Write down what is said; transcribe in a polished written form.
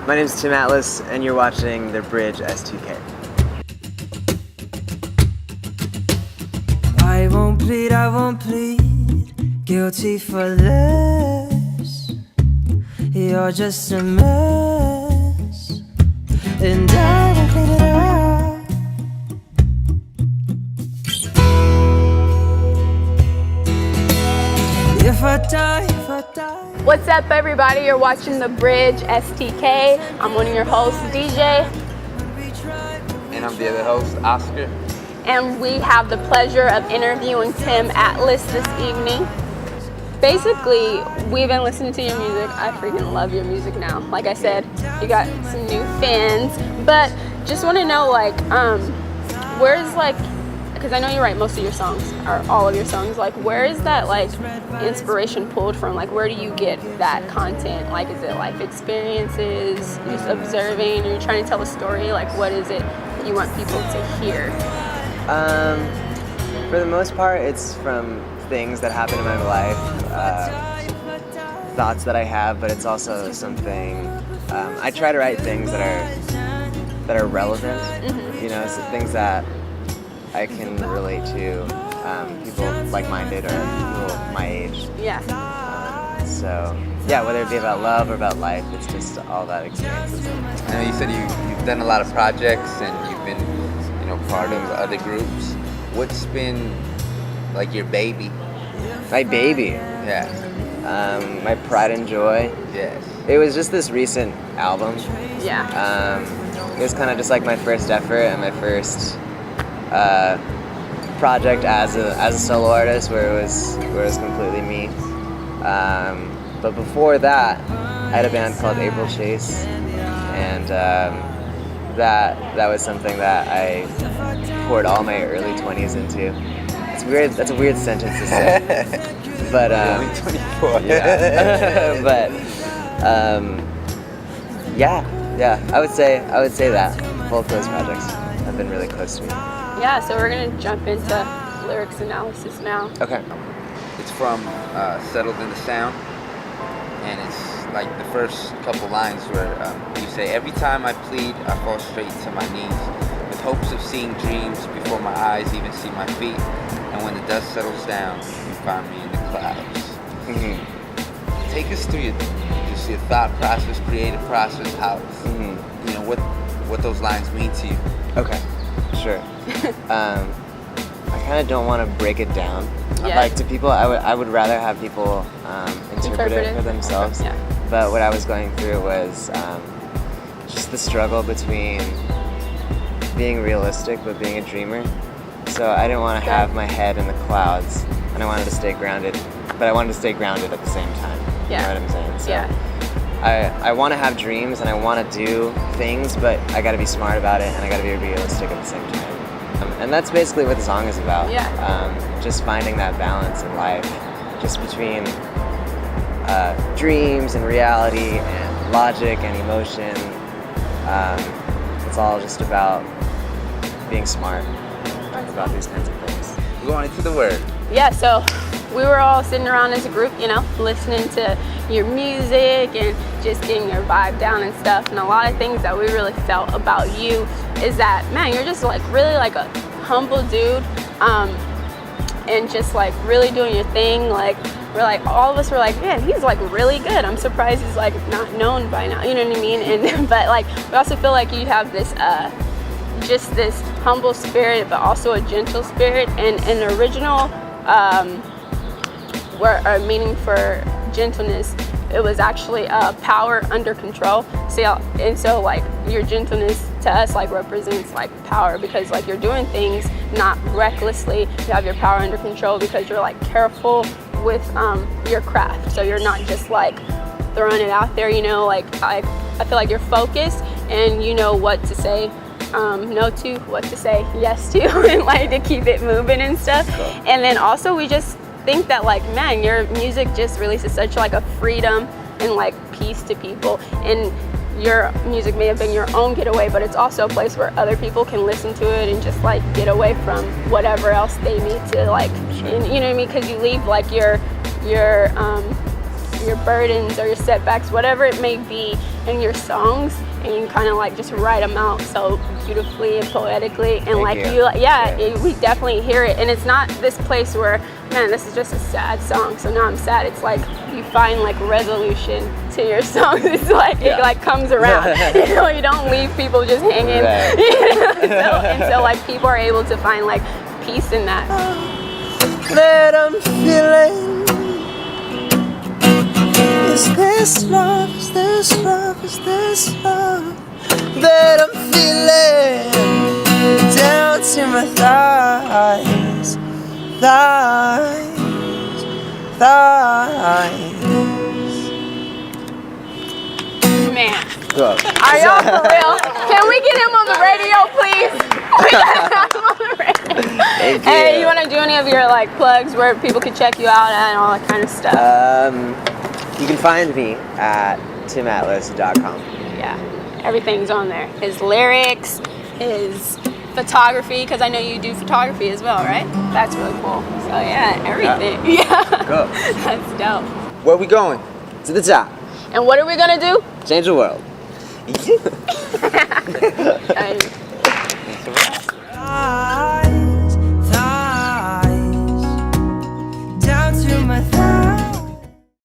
My name is Tim Atlas, and you're watching the Bridge Stk. I won't plead guilty for less. You're just a mess, and I won't clean it up. If I die. What's up, everybody? You're watching the Bridge Stk. I'm one of your hosts, DJ. And I'm the other host, Oscar. And we have the pleasure of interviewing Tim Atlas this evening. Basically, we've been listening to your music. I freaking love your music now. Like I said, you got some new fans. But just want to know, like, where's, like, because I know you write most of your songs, or all of your songs, like, where is that, like, inspiration pulled from? Like, where do you get that content? Like, is it life experiences, just observing, or you're trying to tell a story? Like, what is it you want people to hear? For the most part, it's from things that happen in my life, thoughts that I have, but it's also something, I try to write things that are relevant, you know, so things that I can relate to, people like-minded or people my age. Yeah. So, yeah, whether it be about love or about life, it's just all that experiences. I know you said you've done a lot of projects and you've been, you know, part of other groups. What's been, like, your baby? My baby? Yeah. My pride and joy. Yes. It was just this recent album. Yeah. It was kind of just like my first effort and my first project as a solo artist, where it was completely me. But before that, I had a band called April Chase, and that was something that I poured all my early 20s into. It's weird. That's a weird sentence to say, but only 24. yeah. But yeah. I would say that both those projects have been really close to me. Yeah, so we're going to jump into lyrics analysis now. Okay. It's from Settled in the Sound, and it's like the first couple lines where you say, "Every time I plead, I fall straight to my knees, with hopes of seeing dreams before my eyes even see my feet. And when the dust settles down, you find me in the clouds." Mm-hmm. Take us through your thought process, creative process, how you know what those lines mean to you. Okay, sure. I kind of don't want to break it down. Yeah. Like, to people, I would rather have people interpret it for themselves. Okay. Yeah. But what I was going through was just the struggle between being realistic but being a dreamer. So I didn't want to have my head in the clouds, and I wanted to stay grounded, but I wanted to stay grounded at the same time. Yeah. You know what I'm saying? So Yeah. I want to have dreams and I want to do things, but I got to be smart about it and I got to be realistic at the same time. And that's basically what the song is about. Yeah. Just finding that balance in life, just between dreams and reality and logic and emotion. It's all just about being smart about these kinds of things. Going into the word. Yeah, so we were all sitting around as a group, you know, listening to your music and just getting your vibe down and stuff. And a lot of things that we really felt about you is that, man, you're just like really like a humble dude, and just like really doing your thing. Like, we're like, all of us were like, man, he's like really good. I'm surprised he's like not known by now, you know what I mean? And but like, we also feel like you have this just this humble spirit, but also a gentle spirit, and an original meaning for gentleness. It was actually power under control. So like your gentleness to us like represents like power, because like you're doing things not recklessly. You have your power under control because you're like careful with your craft. So you're not just like throwing it out there, you know, like I feel like you're focused and you know what to say no to, what to say yes to, and like to keep it moving and stuff. Cool. And then also we just think that like, man, your music just releases such like a freedom and like peace to people. And your music may have been your own getaway, but it's also a place where other people can listen to it and just like get away from whatever else they need to like, Sure. you know what I mean? Because you leave like your your burdens or your setbacks, whatever it may be in your songs, and you kind of like just write them out so beautifully and poetically, and Thank like you. we definitely hear it, and it's not this place where, man, this is just a sad song, so now I'm sad. It's like you find like resolution to your songs. It's like it like comes around. You know, you don't leave people just hanging. Right. You know? So like people are able to find like peace in that. That I'm feeling. Is this love? Is this love? Is this love? That I'm feeling down to my thighs, thighs, thighs. Man, Cool. are y'all for real? Can we get him on the radio, please? We gotta have him on the radio. Thank Hey, you. you want to do any of your like plugs where people can check you out at and all that kind of stuff? You can find me at timatlas.com. Yeah, everything's on there. His lyrics, his photography, because I know you do photography as well, right? That's really cool. So yeah, everything. Yeah. Cool. That's dope. Where we going? To the top. And what are we gonna do? Change the world. Guys, Ah.